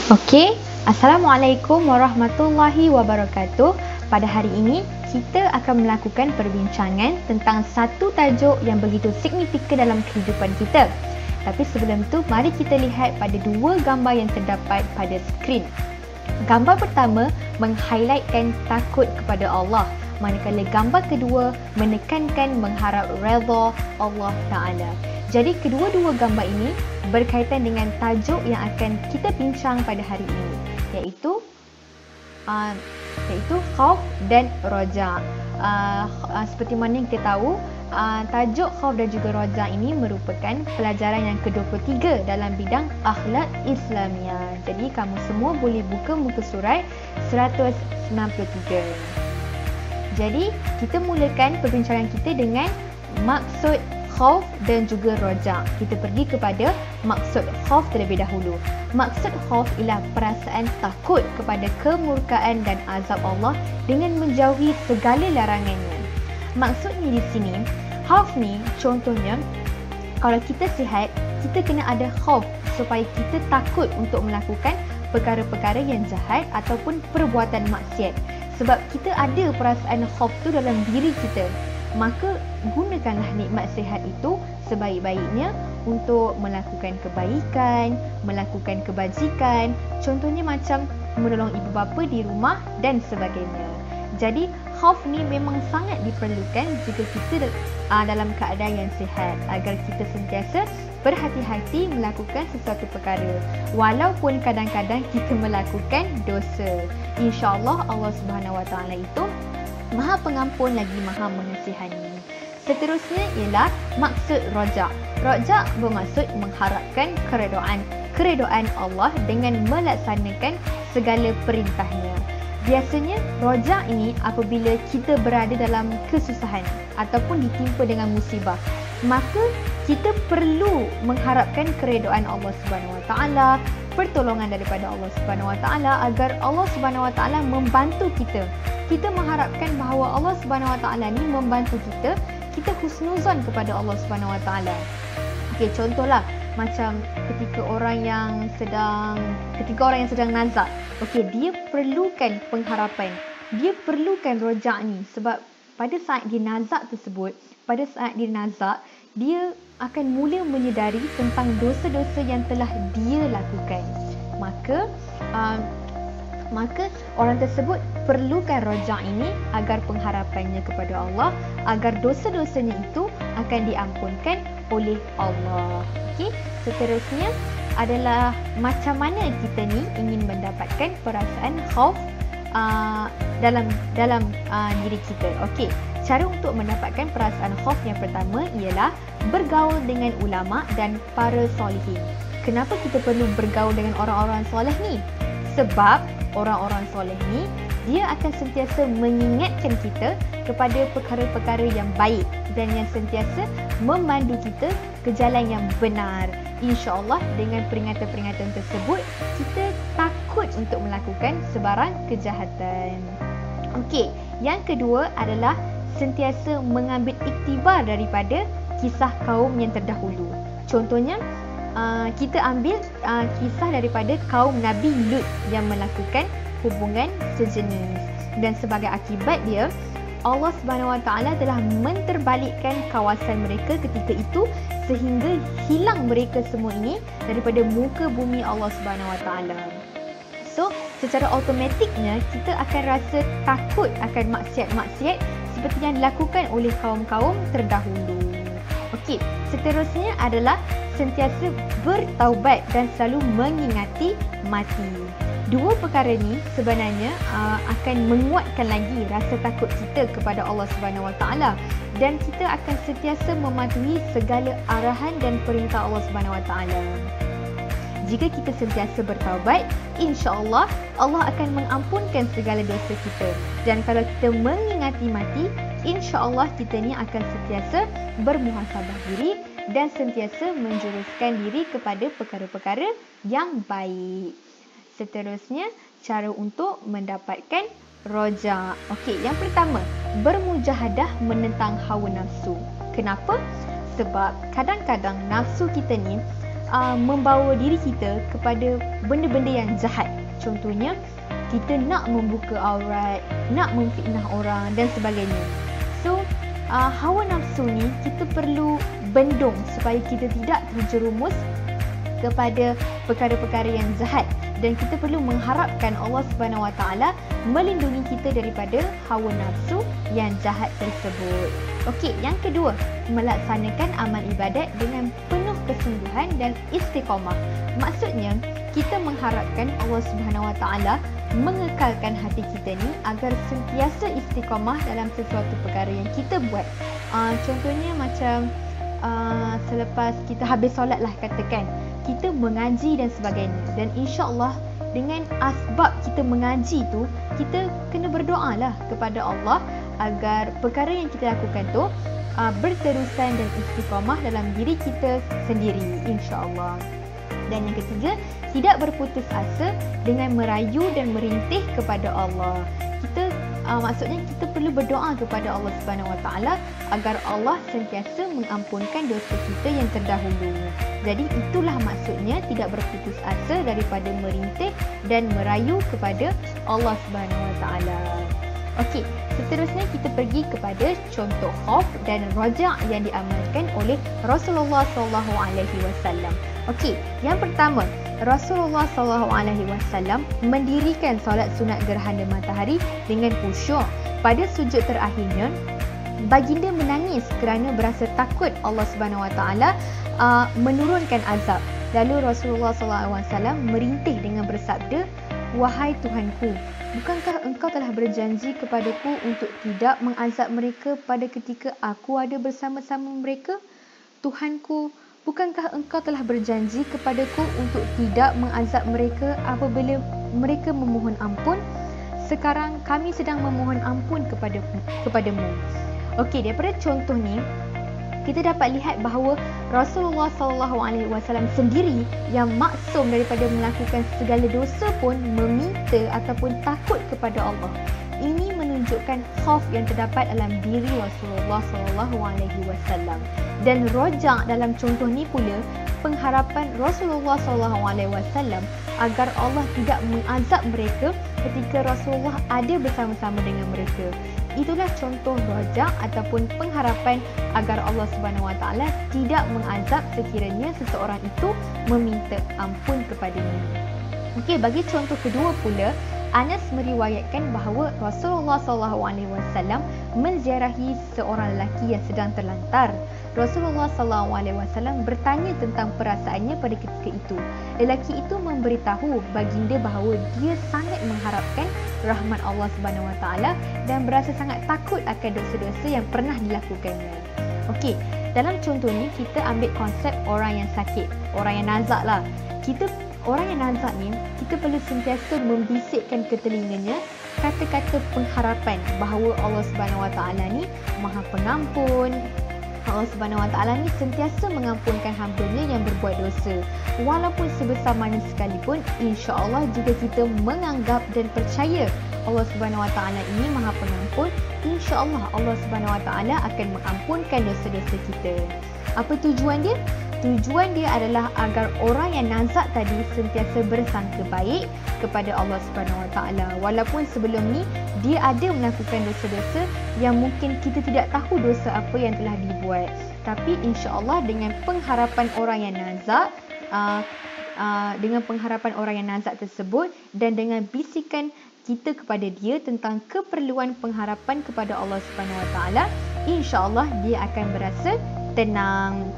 Okey, Assalamualaikum warahmatullahi wabarakatuh. Pada hari ini, kita akan melakukan perbincangan tentang satu tajuk yang begitu signifikan dalam kehidupan kita. Tapi sebelum tu, mari kita lihat pada dua gambar yang terdapat pada skrin. Gambar pertama meng-highlightkan takut kepada Allah, manakala gambar kedua menekankan mengharap redha Allah Ta'ala. Jadi kedua-dua gambar ini berkaitan dengan tajuk yang akan kita bincang pada hari ini, iaitu khauf dan roja. Seperti mana yang kita tahu, tajuk khauf dan juga roja ini merupakan pelajaran yang ke-23 dalam bidang akhlak Islamiah. Jadi kamu semua boleh buka muka surat 193. Jadi kita mulakan perbincangan kita dengan maksud khauf dan juga roja. Kita pergi kepada maksud khauf terlebih dahulu. Maksud khauf ialah perasaan takut kepada kemurkaan dan azab Allah dengan menjauhi segala larangannya. Maksudnya di sini, khauf ni contohnya, kalau kita sihat, kita kena ada khauf supaya kita takut untuk melakukan perkara-perkara yang jahat ataupun perbuatan maksiat. Sebab kita ada perasaan khauf tu dalam diri kita. Maka gunakanlah nikmat sihat itu sebaik-baiknya untuk melakukan kebaikan, melakukan kebajikan, contohnya macam menolong ibu bapa di rumah dan sebagainya. Jadi khauf ni memang sangat diperlukan jika kita dalam keadaan yang sihat, agar kita sentiasa berhati-hati melakukan sesuatu perkara walaupun kadang-kadang kita melakukan dosa. InsyaAllah Allah Subhanahu Wa Taala itu Maha Pengampun lagi Maha Mengasihani. Seterusnya ialah maksud roja. Roja bermaksud mengharapkan keredaan Allah dengan melaksanakan segala perintahnya. Biasanya roja ini apabila kita berada dalam kesusahan ataupun ditimpa dengan musibah, maka kita perlu mengharapkan keredaan Allah Subhanahu Wa Taala, pertolongan daripada Allah Subhanahu Wa Taala agar Allah Subhanahu Wa Taala membantu kita. Kita mengharapkan bahawa Allah Subhanahu Wa Taala ni membantu kita, kita husnuzan kepada Allah Subhanahu Wa Taala. Okey, contohlah macam ketika orang yang sedang nazak. Okey, dia perlukan pengharapan. Dia perlukan rojak ni sebab pada saat dia nazak tersebut, dia akan mula menyedari tentang dosa-dosa yang telah dia lakukan. Maka orang tersebut perlukan rojak ini agar pengharapannya kepada Allah, agar dosa-dosanya itu akan diampunkan oleh Allah. Okey, seterusnya adalah macam mana kita ni ingin mendapatkan perasaan khauf dalam diri kita. Okey, cara untuk mendapatkan perasaan khauf yang pertama ialah bergaul dengan ulama dan para solehin. Kenapa kita perlu bergaul dengan orang-orang soleh ni? Sebab orang-orang soleh ni, dia akan sentiasa mengingatkan kita kepada perkara-perkara yang baik dan yang sentiasa memandu kita ke jalan yang benar. InsyaAllah dengan peringatan-peringatan tersebut, kita takut untuk melakukan sebarang kejahatan. Okey, yang kedua adalah sentiasa mengambil iktibar daripada kisah kaum yang terdahulu. Contohnya, kita ambil kisah daripada kaum Nabi Lut yang melakukan hubungan sejenis, dan sebagai akibat dia, Allah Subhanahu Wa Taala telah menterbalikkan kawasan mereka ketika itu sehingga hilang mereka semua ini daripada muka bumi Allah Subhanahu Wa Taala. So, secara automatiknya kita akan rasa takut akan maksiat-maksiat seperti yang dilakukan oleh kaum-kaum terdahulu. Okey, seterusnya adalah sentiasa bertaubat dan selalu mengingati mati. Dua perkara ni sebenarnya akan menguatkan lagi rasa takut kita kepada Allah Subhanahu Wa Taala, dan kita akan sentiasa mematuhi segala arahan dan perintah Allah Subhanahu Wa Taala. Jika kita sentiasa bertaubat, insya-Allah Allah akan mengampunkan segala dosa kita. Dan kalau kita mengingati mati, insya-Allah kita ni akan sentiasa bermuhasabah diri dan sentiasa menjuruskan diri kepada perkara-perkara yang baik. Seterusnya, cara untuk mendapatkan roja. Okey, yang pertama, bermujahadah menentang hawa nafsu. Kenapa? Sebab kadang-kadang nafsu kita ni membawa diri kita kepada benda-benda yang jahat. Contohnya, kita nak membuka aurat, nak memfitnah orang dan sebagainya. So, hawa nafsu ni kita perlu bendung supaya kita tidak terjerumus kepada perkara-perkara yang jahat, dan kita perlu mengharapkan Allah Subhanahu Wa Taala melindungi kita daripada hawa nafsu yang jahat tersebut. Okey, yang kedua, melaksanakan amal ibadat dengan penuh kesungguhan dan istiqamah. Maksudnya, kita mengharapkan Allah Subhanahu Wa Taala mengekalkan hati kita ni agar sentiasa istiqamah dalam sesuatu perkara yang kita buat. Contohnya macam selepas kita habis solat lah katakan, kita mengaji dan sebagainya, dan insya-Allah dengan asbab kita mengaji tu, kita kena berdoa lah kepada Allah agar perkara yang kita lakukan tu berterusan dan istiqamah dalam diri kita sendiri, insya-Allah. Dan yang ketiga, tidak berputus asa dengan merayu dan merintih kepada Allah. Maksudnya kita perlu berdoa kepada Allah Subhanahu Wa Taala agar Allah sentiasa mengampunkan dosa kita yang terdahulu. Jadi itulah maksudnya tidak berputus asa daripada merintih dan merayu kepada Allah Subhanahu Wa Taala. Okey, seterusnya kita pergi kepada contoh khauf dan raja' yang diamalkan oleh Rasulullah sallallahu alaihi wasallam. Okey, yang pertama, Rasulullah SAW mendirikan solat sunat gerhana matahari dengan khusyuk. Pada sujud terakhirnya, baginda menangis kerana berasa takut Allah Subhanahu Wa Taala menurunkan azab. Lalu Rasulullah SAW merintih dengan bersabda, "Wahai Tuhanku, bukankah engkau telah berjanji kepadaku untuk tidak mengazab mereka pada ketika aku ada bersama-sama mereka? Tuhanku, bukankah engkau telah berjanji kepadaku untuk tidak mengazab mereka apabila mereka memohon ampun? Sekarang kami sedang memohon ampun kepadamu." Okey, daripada contoh ni kita dapat lihat bahawa Rasulullah SAW sendiri yang maksum daripada melakukan segala dosa pun meminta ataupun takut kepada Allah. Ini menunjukkan khauf yang terdapat dalam diri Rasulullah SAW. Dan raja' dalam contoh ni pula pengharapan Rasulullah SAW agar Allah tidak mengazab mereka ketika Rasulullah ada bersama-sama dengan mereka. Itulah contoh raja' ataupun pengharapan agar Allah Subhanahu Wa Taala tidak mengazab sekiranya seseorang itu meminta ampun kepadanya. Okey, bagi contoh kedua pula, Anas meriwayatkan bahawa Rasulullah SAW menziarahi seorang lelaki yang sedang terlantar. Rasulullah SAW bertanya tentang perasaannya pada ketika itu. Lelaki itu memberitahu baginda bahawa dia sangat mengharapkan rahmat Allah Subhanahu Wa Taala dan berasa sangat takut akan dosa-dosa yang pernah dilakukannya. Okey, dalam contoh ni kita ambil konsep orang yang sakit, orang yang nazak lah. Orang yang nazak ni, kita perlu sentiasa membisikkan ke telinganya kata-kata pengharapan bahawa Allah Subhanahu Wa Taala ni Maha Pengampun. Allah Subhanahu Wa Taala ni sentiasa mengampunkan hamba-Nya yang berbuat dosa. Walaupun sebesar mana sekalipun, insya-Allah jika kita menganggap dan percaya Allah Subhanahu Wa Taala ini Maha Pengampun, insya-Allah Allah Subhanahu Wa Taala akan mengampunkan dosa-dosa kita. Apa tujuan dia? Tujuan dia adalah agar orang yang nazak tadi sentiasa bersangka baik kepada Allah Subhanahu Wa Taala, walaupun sebelum ni dia ada melakukan dosa-dosa yang mungkin kita tidak tahu dosa apa yang telah dibuat. Tapi insya-Allah dengan pengharapan orang yang nazak, tersebut dan dengan bisikan kita kepada dia tentang keperluan pengharapan kepada Allah Subhanahu Wa Taala, insya-Allah dia akan berasa tenang.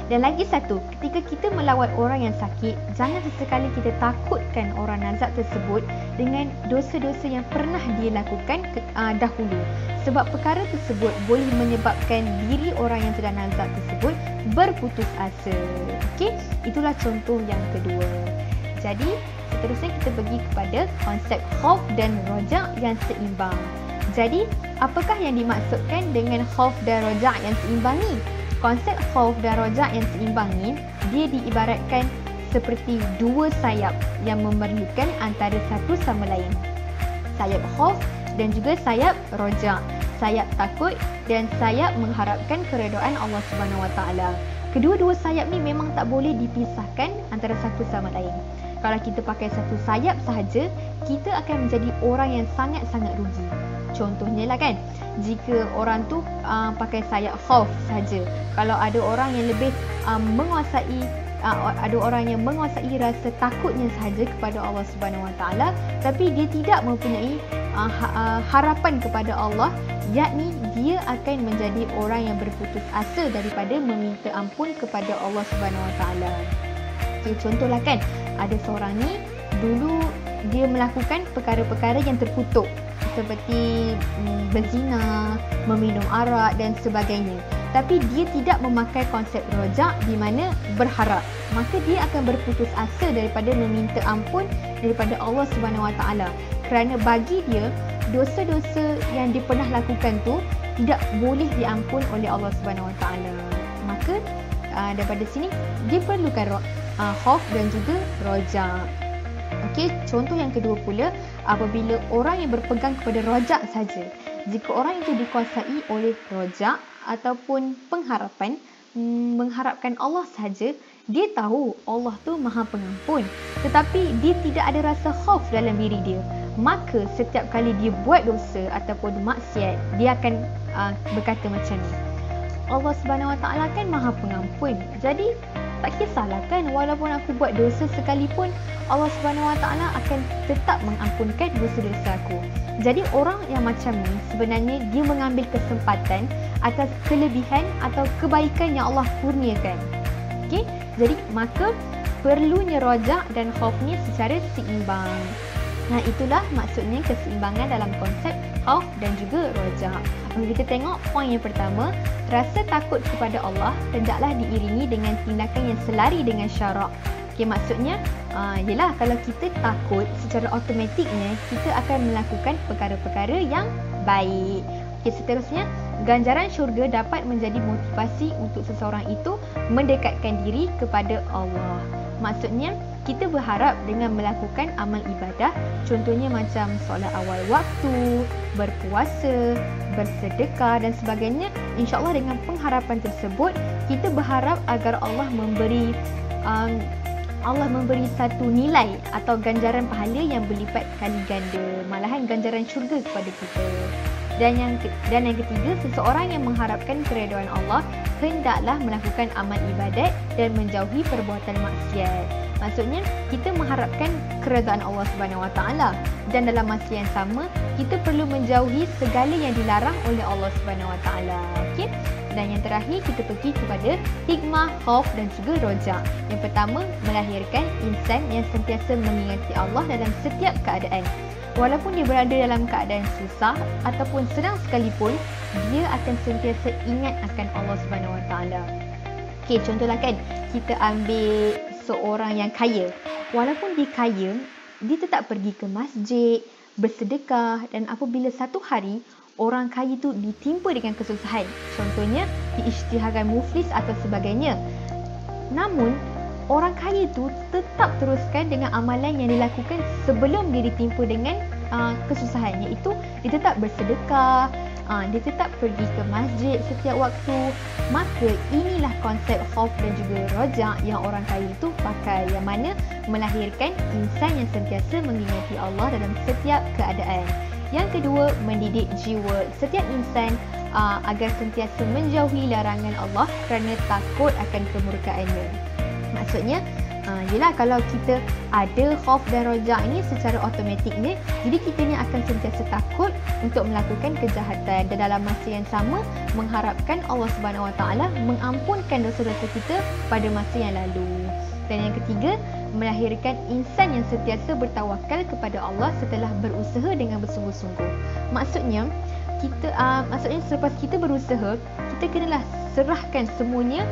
Dan lagi satu, ketika kita melawat orang yang sakit, jangan sesekali kita takutkan orang nazak tersebut dengan dosa-dosa yang pernah dia lakukan dahulu. Sebab perkara tersebut boleh menyebabkan diri orang yang sedang nazak tersebut berputus asa. Okey, itulah contoh yang kedua. Jadi, seterusnya kita pergi kepada konsep khauf dan raja' yang seimbang. Jadi, apakah yang dimaksudkan dengan khauf dan raja' yang seimbang ni? Konsep khauf dan raja' yang seimbang ni, dia diibaratkan seperti dua sayap yang memerlukan antara satu sama lain. Sayap khauf dan juga sayap raja'. Sayap takut dan sayap mengharapkan keredaan Allah Subhanahu Wa Taala. Kedua-dua sayap ni memang tak boleh dipisahkan antara satu sama lain. Kalau kita pakai satu sayap sahaja, kita akan menjadi orang yang sangat-sangat rugi. Contohnya lah kan, jika orang tu pakai sayap khauf sahaja. Kalau ada orang yang lebih ada orang yang menguasai rasa takutnya sahaja kepada Allah Subhanahu Wa Taala, tapi dia tidak mempunyai harapan kepada Allah, yakni dia akan menjadi orang yang berputus asa daripada meminta ampun kepada Allah Subhanahu Wa Taala. Okay, contohlah kan, ada seorang ni dulu dia melakukan perkara-perkara yang terkutuk seperti berzina, meminum arak dan sebagainya. Tapi dia tidak memakai konsep rojak di mana berharap. Maka dia akan berputus asa daripada meminta ampun daripada Allah Subhanahu Wa Taala. Kerana bagi dia, dosa-dosa yang dia pernah lakukan tu tidak boleh diampun oleh Allah Subhanahu Wa Taala. Maka daripada sini dia perlukan khauf dan juga rojak. Okey, contoh yang kedua pula, apabila orang yang berpegang kepada rojak saja. Jika orang itu dikuasai oleh rojak ataupun pengharapan, mengharapkan Allah saja, dia tahu Allah tu Maha Pengampun, tetapi dia tidak ada rasa khauf dalam diri dia. Maka setiap kali dia buat dosa ataupun maksiat, dia akan berkata macam ni, Allah Subhanahu Wa Taala kan Maha Pengampun, jadi tak kisahlah kan, walaupun aku buat dosa sekalipun, Allah Subhanahu Wa Taala akan tetap mengampunkan dosa-dosa aku. Jadi orang yang macam ni sebenarnya dia mengambil kesempatan atas kelebihan atau kebaikan yang Allah kurniakan. Okey, jadi maka perlunya rojak dan khauf ni secara seimbang. Nah, itulah maksudnya keseimbangan dalam konsep khauf dan juga rojak. Kita tengok poin yang pertama, rasa takut kepada Allah hendaklah diiringi dengan tindakan yang selari dengan syarak. Okey, maksudnya ialah kalau kita takut, secara automatiknya kita akan melakukan perkara-perkara yang baik. Okey, seterusnya, ganjaran syurga dapat menjadi motivasi untuk seseorang itu mendekatkan diri kepada Allah. Maksudnya, kita berharap dengan melakukan amal ibadah, contohnya macam solat awal waktu, berpuasa, bersedekah dan sebagainya, insya-Allah dengan pengharapan tersebut, kita berharap agar Allah memberi satu nilai atau ganjaran pahala yang berlipat kali ganda, malahan ganjaran syurga kepada kita. Dan yang ketiga, seseorang yang mengharapkan keredaan Allah hendaklah melakukan amal ibadat dan menjauhi perbuatan maksiat. Maksudnya, kita mengharapkan keredaan Allah Subhanahu Wa Taala dan dalam masa yang sama, kita perlu menjauhi segala yang dilarang oleh Allah Subhanahu Wa Taala. Okey? Dan yang terakhir, kita pergi kepada hikmah, khauf dan juga rojak. Yang pertama, melahirkan insan yang sentiasa mengingati Allah dalam setiap keadaan. Walaupun dia berada dalam keadaan susah ataupun senang sekalipun, dia akan sentiasa ingat akan Allah Subhanahu Wa Taala. Okey, contohlah kan, kita ambil seorang yang kaya. Walaupun dia kaya, dia tetap pergi ke masjid, bersedekah, dan apabila satu hari orang kaya itu ditimpa dengan kesusahan, contohnya diisytiharkan muflis atau sebagainya, namun orang kaya itu tetap teruskan dengan amalan yang dilakukan sebelum dia ditimpa dengan kesusahan, iaitu dia tetap bersedekah, dia tetap pergi ke masjid setiap waktu. Maka inilah konsep khauf dan juga rojak yang orang kaya itu pakai, yang mana melahirkan insan yang sentiasa mengingati Allah dalam setiap keadaan. Yang kedua, mendidik jiwa setiap insan agar sentiasa menjauhi larangan Allah kerana takut akan kemurkaannya. Maksudnya, yelah, kalau kita ada khauf dan rojak ini secara automatiknya, jadi kita ni akan sentiasa takut untuk melakukan kejahatan dan dalam masa yang sama mengharapkan Allah Subhanahu Wa Taala mengampunkan dosa-dosa kita pada masa yang lalu. Dan yang ketiga, melahirkan insan yang sentiasa bertawakal kepada Allah setelah berusaha dengan bersungguh-sungguh. Maksudnya selepas kita berusaha, kita kenalah serahkan semuanya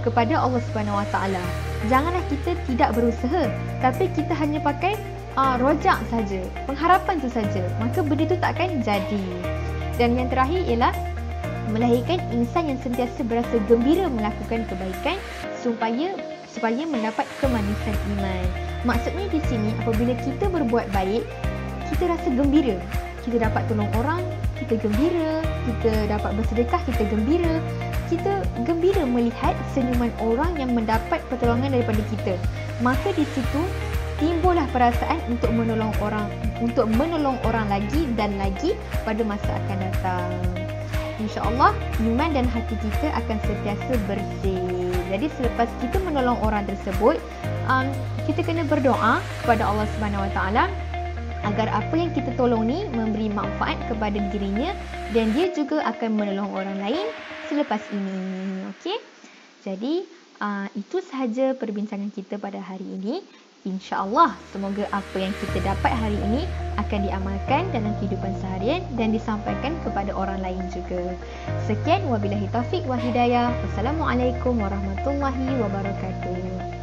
kepada Allah Subhanahu Wa Taala. Janganlah kita tidak berusaha, tapi kita hanya pakai rojak saja, pengharapan tu saja, maka benda tu tak akan jadi. Dan yang terakhir ialah melahirkan insan yang sentiasa berasa gembira melakukan kebaikan supaya mendapat kemanisan iman. Maksudnya di sini, apabila kita berbuat baik, kita rasa gembira. Kita dapat tolong orang, kita gembira. Kita dapat bersedekah, kita gembira. kita gembira melihat senyuman orang yang mendapat pertolongan daripada kita, maka di situ timbullah perasaan untuk menolong orang lagi dan lagi pada masa akan datang. InsyaAllah iman dan hati kita akan sentiasa bersih. Jadi selepas kita menolong orang tersebut, kita kena berdoa kepada Allah Subhanahu Wa Taala agar apa yang kita tolong ni memberi manfaat kepada dirinya dan dia juga akan menolong orang lain selepas ini. Okey. Jadi itu sahaja perbincangan kita pada hari ini. InsyaAllah semoga apa yang kita dapat hari ini akan diamalkan dalam kehidupan seharian dan disampaikan kepada orang lain juga. Sekian, wabillahi taufiq wa hidayah. Wassalamualaikum warahmatullahi wabarakatuh.